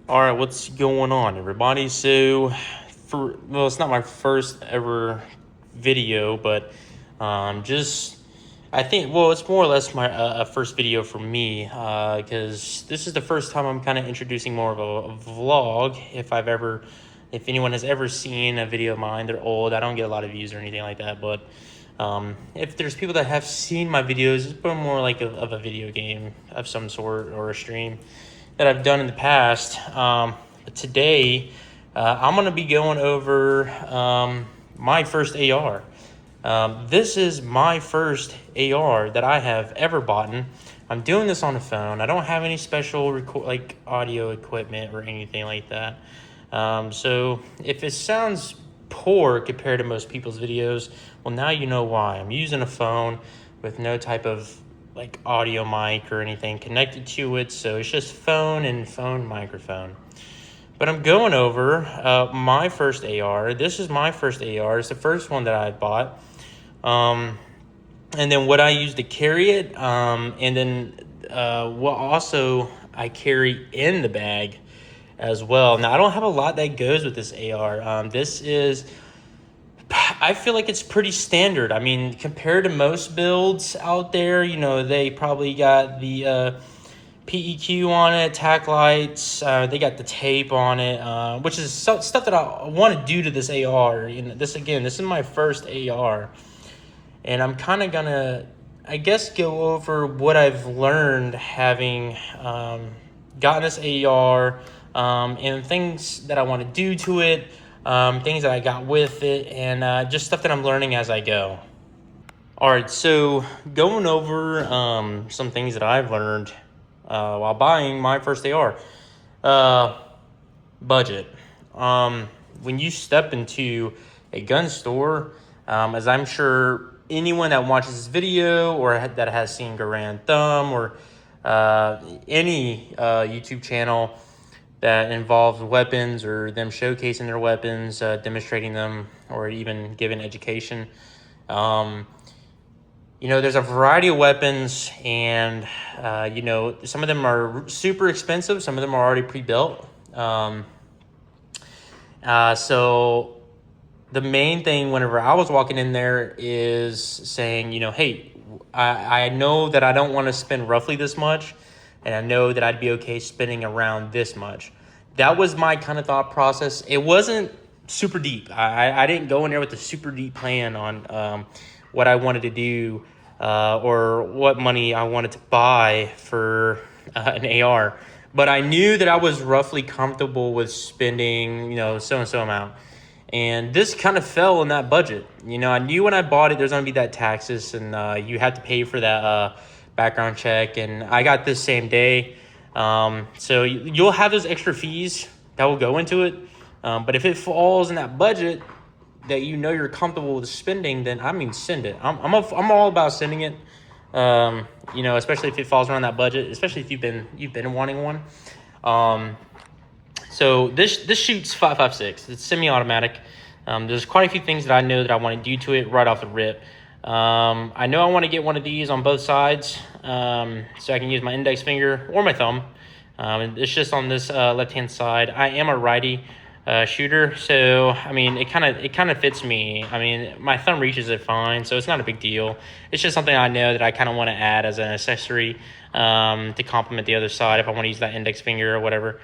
All right, what's going on, everybody? So, it's not my first ever video, but just I think it's more or less my first video for me because this is the first time I'm kind of introducing more of a vlog. If anyone has ever seen a video of mine, they're old. I don't get a lot of views or anything like that, but if there's people that have seen my videos, it's been more like of a video game of some sort or a stream that I've done in the past. But today, I'm going to be going over my first AR. This is my first AR that I have ever bought. I'm doing this on a phone. I don't have any special audio equipment or anything like that. So if it sounds poor compared to most people's videos, well, now you know why. I'm using a phone with no type of audio mic or anything connected to it, so it's just phone and phone microphone. But I'm going over my first AR. This is my first AR. It's the first one that I bought. And then what I use to carry it, and then what also I carry in the bag as well. Now, I don't have a lot that goes with this AR. I feel like it's pretty standard. I mean, compared to most builds out there, they probably got the PEQ on it, tack lights. They got the tape on it, which is stuff that I want to do to this AR. This is my first AR. And I'm kind of gonna, I guess, go over what I've learned having gotten this AR and things that I want to do to it, things that I got with it, and just stuff that I'm learning as I go. All right, so going over some things that I've learned while buying my first AR. Budget. When you step into a gun store, as I'm sure anyone that watches this video or that has seen Garand Thumb or any YouTube channel that involves weapons or them showcasing their weapons, demonstrating them, or even giving education, there's a variety of weapons, and some of them are super expensive, some of them are already pre-built. So the main thing whenever I was walking in there is saying, hey, I know that I don't want to spend roughly this much, and I know that I'd be okay spending around this much. That was my kind of thought process. It wasn't super deep. I didn't go in there with a super deep plan on what I wanted to do or what money I wanted to buy for an AR. But I knew that I was roughly comfortable with spending, so-and-so amount. And this kind of fell in that budget. I knew when I bought it, there's going to be that taxes, and you have to pay for that background check. And I got this same day. So you'll have those extra fees that will go into it. But if it falls in that budget that you're comfortable with spending, then send it. I'm all about sending it. Especially if it falls around that budget, especially if you've been wanting one. So this shoots 5.56. It's semi-automatic. There's quite a few things that I know that I want to do to it right off the rip. I know I want to get one of these on both sides, so I can use my index finger or my thumb. It's just on this left-hand side. I am a righty shooter, so it kind of fits me. My thumb reaches it fine, so it's not a big deal. It's just something I know that I kind of want to add as an accessory to complement the other side if I want to use that index finger or whatever.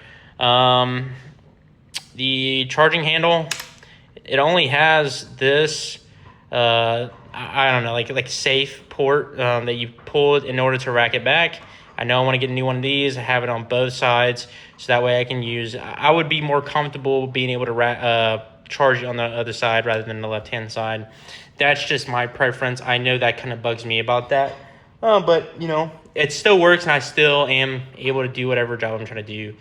The charging handle, it only has this I don't know, like safe port that you pull it in order to rack it back. I know I want to get a new one of these. I have it on both sides, so that way I would be more comfortable being able to charge it on the other side rather than the left-hand side. That's just my preference. I know that kind of bugs me about that. But, it still works, and I still am able to do whatever job I'm trying to do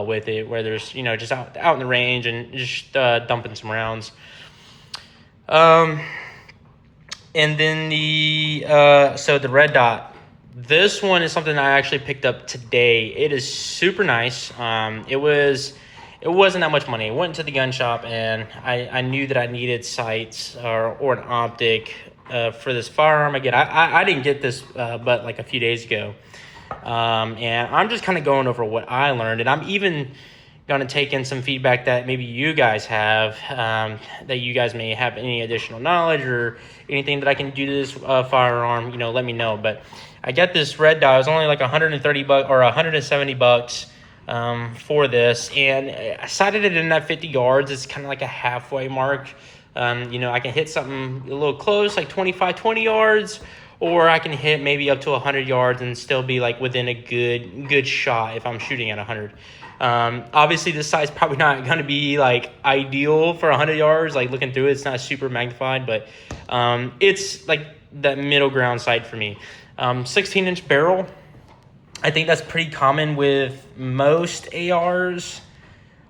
with it, where there's, just out in the range and just dumping some rounds. And then the red dot. This one is something I actually picked up today. It is super nice. It wasn't that much money. I went to the gun shop, and I knew that I needed sights or an optic for this firearm. Again, I didn't get this but like a few days ago. And I'm just kind of going over what I learned, and I'm even going to take in some feedback that maybe you guys have, that you guys may have any additional knowledge or anything that I can do to this firearm. Let me know. But I got this red dot. It was only like $130 or $170 for this, and I sighted it in that 50 yards. It's kind of like a halfway mark. I can hit something a little close, like 25, 20 yards, or I can hit maybe up to 100 yards and still be like within a good shot if I'm shooting at 100. Obviously, this sight's probably not going to be like ideal for 100 yards. Like looking through it, it's not super magnified, but it's like that middle ground sight for me. 16-inch barrel. I think that's pretty common with most ARs.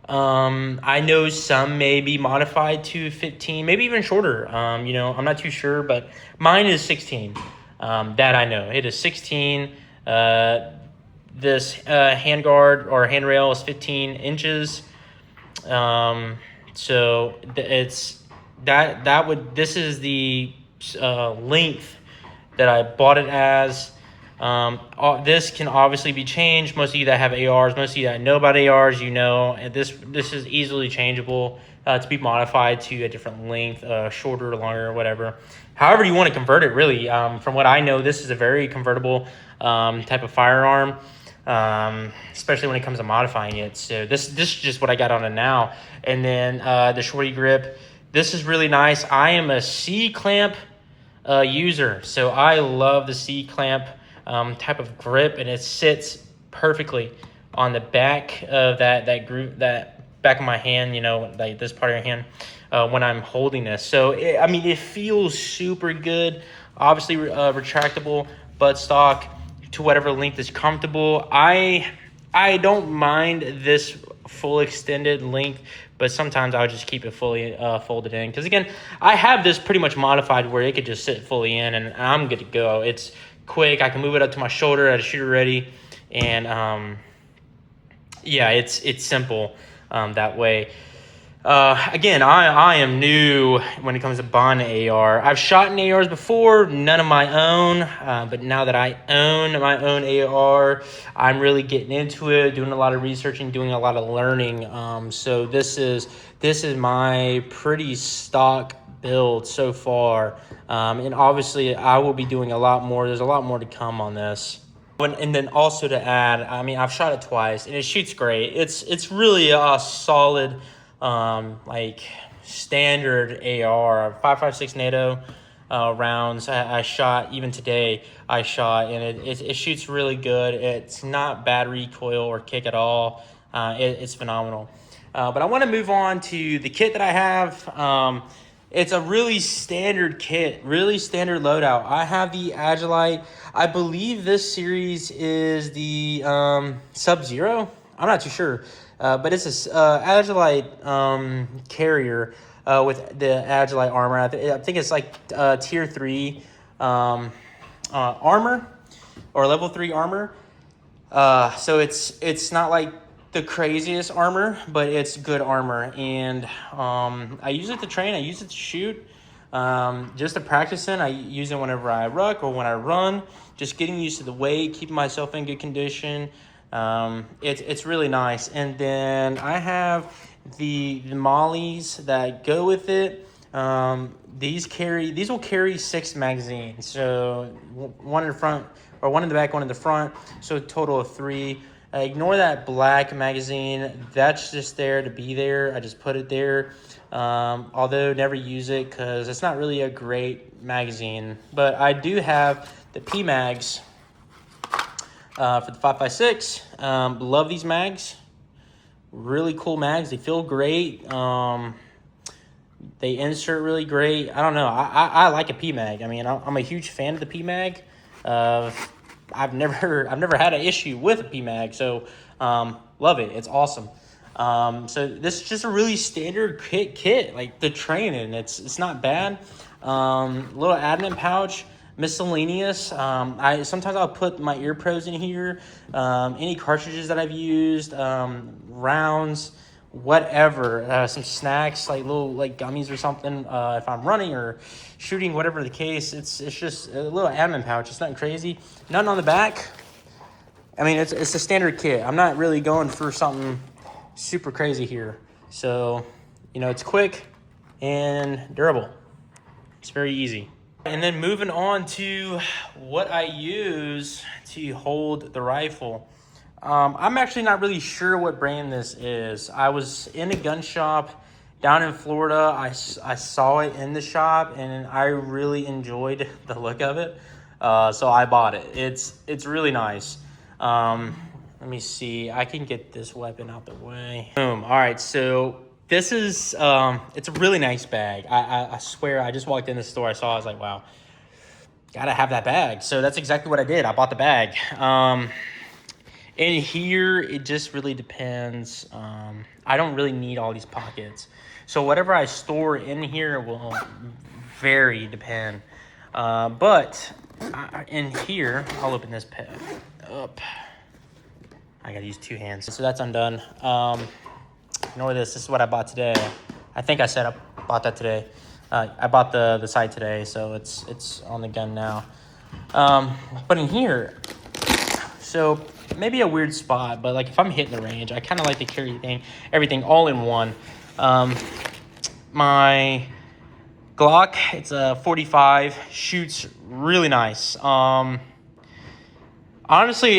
I know some may be modified to 15, maybe even shorter. I'm not too sure, but mine is 16. That I know. It is 16. This handguard or handrail is 15 inches. So it's this is the length that I bought it as. This can obviously be changed. Most of you that have ARs, most of you that know about ARs, and this is easily changeable to be modified to a different length, shorter, longer, whatever. However you want to convert it, really. From what I know, this is a very convertible type of firearm, especially when it comes to modifying it. So this is just what I got on it now. And then the shorty grip. This is really nice. I am a C-clamp user, so I love the C-clamp type of grip, and it sits perfectly on the back of that group, that back of my hand, like this part of your hand, when I'm holding this. So it feels super good. Obviously retractable buttstock to whatever length is comfortable. I don't mind this full extended length, but sometimes I'll just keep it fully folded in, because again, I have this pretty much modified where it could just sit fully in and I'm good to go. It's quick. I can move it up to my shoulder at a shooter ready, and it's simple that way. Again, I am new when it comes to buying an AR. I've shot in ARs before, none of my own, but now that I own my own AR, I'm really getting into it, doing a lot of researching, doing a lot of learning. So this is my pretty stock build so far, and obviously I will be doing a lot more. There's a lot more to come on this. And then also to add, I've shot it twice and it shoots great. It's really a solid standard AR 5.56 NATO rounds. I shot even today. And it shoots really good. It's not bad recoil or kick at all. It's phenomenal. But I want to move on to the kit that I have. It's a really standard kit, really standard loadout. I have the Agilite. I believe this series is the Sub-Zero. I'm not too sure. But it's a Agilite carrier with the Agilite armor. I think it's like tier 3 armor or level 3 armor. So it's not like the craziest armor, but it's good armor. And I use it to train. I use it to shoot. Just to practice in. I use it whenever I ruck or when I run. Just getting used to the weight, keeping myself in good condition. It's really nice. And then I have the mollies that go with it. These will carry 6 magazines. So one in the front, or one in the back, one in the front. So a total of 3. Ignore that black magazine. That's just there to be there. I just put it there. Although never use it because it's not really a great magazine. But I do have the P-Mags for the 5.56. Love these mags. Really cool mags. They feel great. They insert really great. I don't know. I like a P-Mag. I'm a huge fan of the P-Mag. I've never had an issue with a P-Mag, so love it. It's awesome. So this is just a really standard kit, like the training. It's not bad. Little admin pouch, miscellaneous. Sometimes I'll put my ear pros in here, any cartridges that I've used, rounds, whatever, some snacks, like little gummies or something, if I'm running or shooting, whatever the case. It's just a little admin pouch. It's nothing crazy. Nothing on the back. It's a standard kit. I'm not really going for something super crazy here. So, you know, it's quick and durable. It's very easy. And then moving on to what I use to hold the rifle. I'm actually not really sure what brand this is. I was in a gun shop down in Florida. I saw it in the shop and I really enjoyed the look of it. So I bought it. It's really nice. Let me see. I can get this weapon out the way. Boom. All right. So this is, it's a really nice bag. I swear, I just walked in the store. I saw, I was like, wow, gotta have that bag. So that's exactly what I did. I bought the bag. In here, it just really depends. I don't really need all these pockets. So whatever I store in here will vary, depend. But in here, I'll open this bag up. I gotta use two hands. So that's undone. Ignore this. This is what I bought today. I think I said I bought that today. I bought the sight today, so it's on the gun now. But in here, so maybe a weird spot, but like if I'm hitting the range, I kind of like to carry everything all in one. My Glock, it's a 45, shoots really nice. Honestly,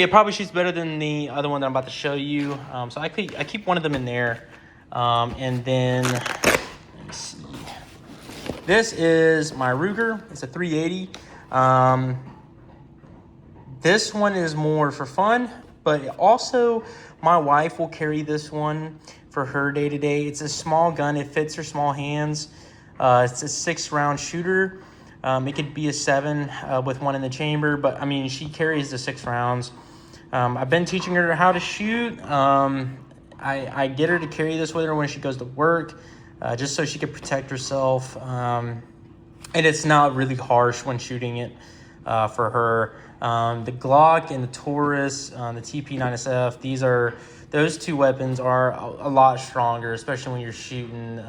it probably shoots better than the other one that I'm about to show you. So I keep one of them in there. And then, let me see. This is my Ruger. It's a 380. This one is more for fun, but also my wife will carry this one for her day-to-day. It's a small gun. It fits her small hands. It's a 6-round shooter. It could be a 7 with one in the chamber, but I mean, she carries the 6 rounds. I've been teaching her how to shoot. I get her to carry this with her when she goes to work, just so she can protect herself. And it's not really harsh when shooting it for her. The Glock and the Taurus, the TP9SF, those two weapons are a lot stronger, especially when you're shooting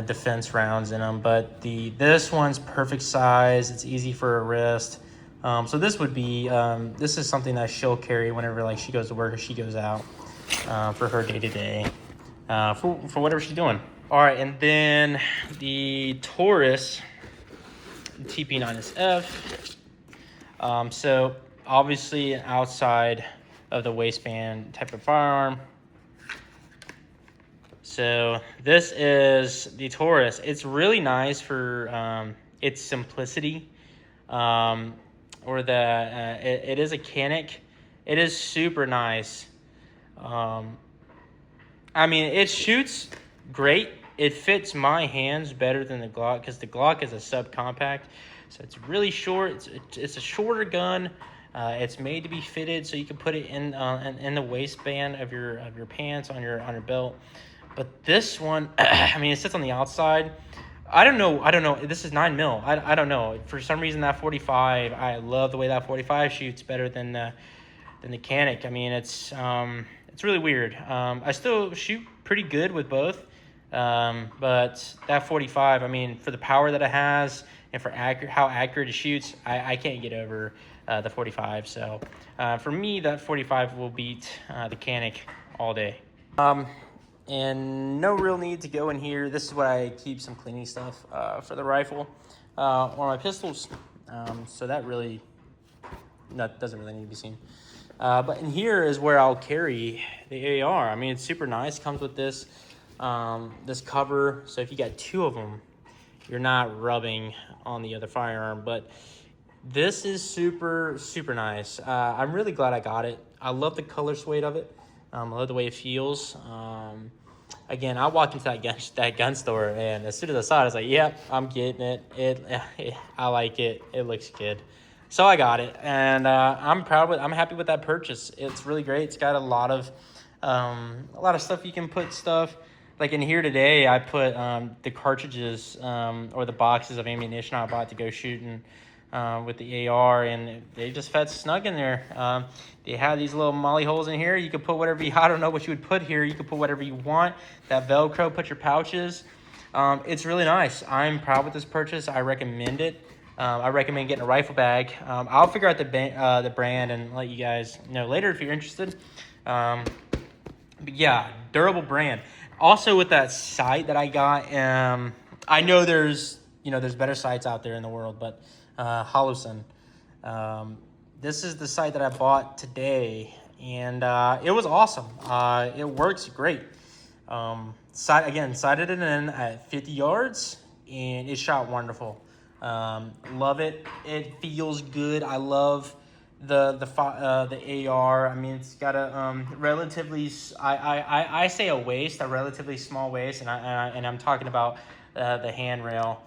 defense rounds in them. But this one's perfect size. It's easy for a wrist. So this would be this is something that she'll carry whenever like she goes to work or she goes out for her day-to-day for whatever she's doing. All right, and then the Taurus TP9SF. So obviously an outside of the waistband type of firearm. So this is the Taurus. It's really nice for its simplicity, or it is a Canik. It is super nice. I mean, it shoots great. It fits my hands better than the Glock because the Glock is a subcompact, so it's really short. It's a shorter gun. It's made to be fitted so you can put it in the waistband of your pants on your belt. But this one, I mean, it sits on the outside. I don't know. This is 9mm. I don't know. For some reason, that 45, I love the way that 45 shoots better than the Canik. I mean, it's really weird. I still shoot pretty good with both. But that 45, I mean, for the power that it has and for how accurate it shoots, I can't get over the 45. So for me, that 45 will beat the Canik all day. And no real need to go in here. This is where I keep some cleaning stuff for the rifle or my pistols. So that really doesn't really need to be seen. But in here is where I'll carry the AR. I mean, it's super nice. Comes with this this cover. So if you got two of them, you're not rubbing on the other firearm. But this is super, super nice. I'm really glad I got it. I love the color suede of it. I love the way it feels. Again, I walked into that gun store, and as soon as I saw it, I was like, "Yep, I'm getting it. I like it. It looks good." So I got it, and I'm happy with that purchase. It's really great. It's got a lot of stuff you can put stuff. Like in here today, I put the cartridges or the boxes of ammunition I bought to go shooting with the AR, and they just fed snug in there. They have these little molly holes in here. You can put whatever I don't know what you would put here. You can put whatever you want. That Velcro, put your pouches. It's really nice. I'm proud with this purchase. I recommend it. I recommend getting a rifle bag. I'll figure out the brand and let you guys know later if you're interested. But yeah, durable brand. Also with that sight that I got, I know there's better sights out there in the world, but Holosun. This is the sight that I bought today, and it was awesome. It works great. Sighted it in at 50 yards, and it shot wonderful. Love it. It feels good. I love the AR. I mean, it's got a relatively I say a waist, a relatively small waist, and I'm talking about the handrail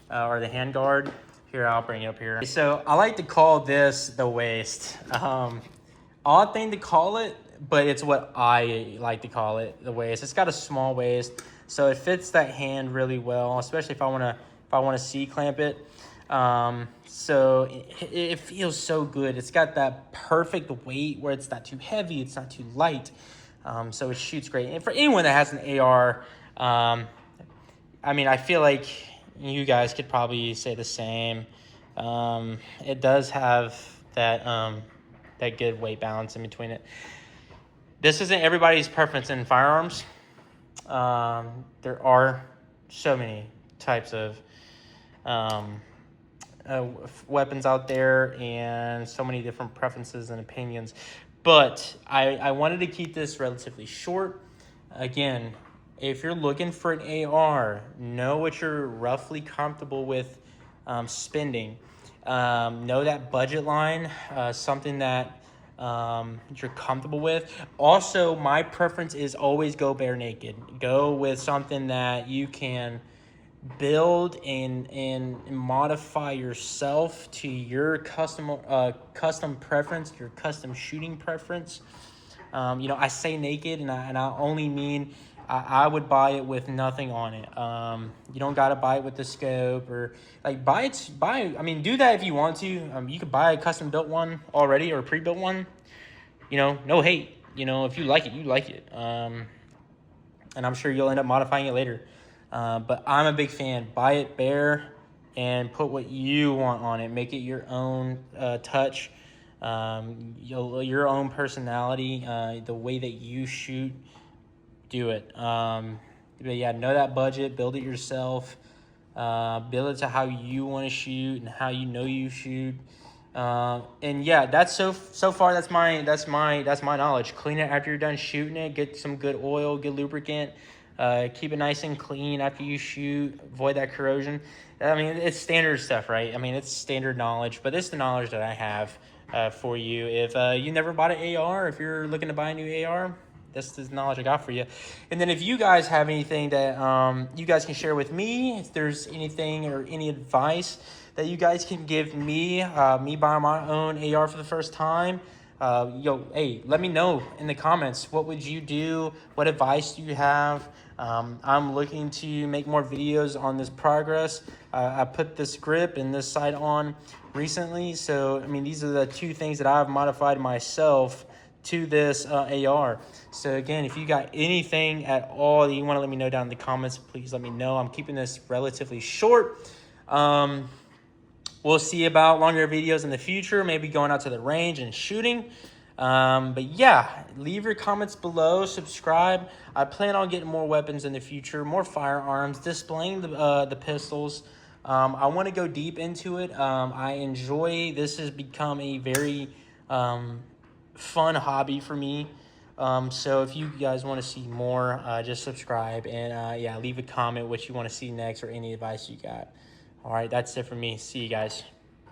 or the hand guard. Here, I'll bring it up here. So I like to call this the waist. Odd thing to call it, but it's what I like to call it, the waist. It's got a small waist, so it fits that hand really well, especially if I wanna C-clamp it. So it feels so good. It's got that perfect weight where it's not too heavy, it's not too light. So it shoots great. And for anyone that has an AR, I mean, I feel like you guys could probably say the same. It does have that good weight balance in between it. This isn't everybody's preference in firearms. There are so many types of weapons out there and so many different preferences and opinions. But I wanted to keep this relatively short. Again, if you're looking for an AR, know what you're roughly comfortable with spending. Know that budget line, something that you're comfortable with. Also, my preference is always go bare naked. Go with something that you can build and modify yourself to your custom preference, your custom shooting preference. I say naked, and I only mean I would buy it with nothing on it. You don't gotta buy it with the scope or like buy. I mean, do that if you want to. You could buy a custom built one already or a pre-built one. No hate. If you like it, you like it. And I'm sure you'll end up modifying it later. But I'm a big fan. Buy it bare and put what you want on it. Make it your own touch, your own personality, the way that you shoot. Do it. But yeah, know that budget. Build it yourself. Build it to how you want to shoot and how you shoot. And yeah, that's so far. That's my knowledge. Clean it after you're done shooting it. Get some good oil, good lubricant. Keep it nice and clean after you shoot. Avoid that corrosion. I mean, it's standard stuff, right? I mean, it's standard knowledge, but it's the knowledge that I have for you. If you never bought an AR, if you're looking to buy a new AR, that's the knowledge I got for you. And then if you guys have anything that you guys can share with me, if there's anything or any advice that you guys can give me, me buying my own AR for the first time, hey, let me know in the comments. What would you do? What advice do you have? I'm looking to make more videos on this progress. I put this grip and this sight on recently. So, I mean, these are the two things that I've modified myself to this AR. So again, if you got anything at all that you want to let me know down in the comments, please let me know. I'm keeping this relatively short. We'll see about longer videos in the future, maybe going out to the range and shooting. But yeah, leave your comments below, subscribe. I plan on getting more weapons in the future, more firearms, displaying the pistols. I want to go deep into it. I enjoy, this has become a very fun hobby for me. So if you guys want to see more, just subscribe and yeah, leave a comment what you want to see next or any advice you got. All right, that's it for me. See you guys.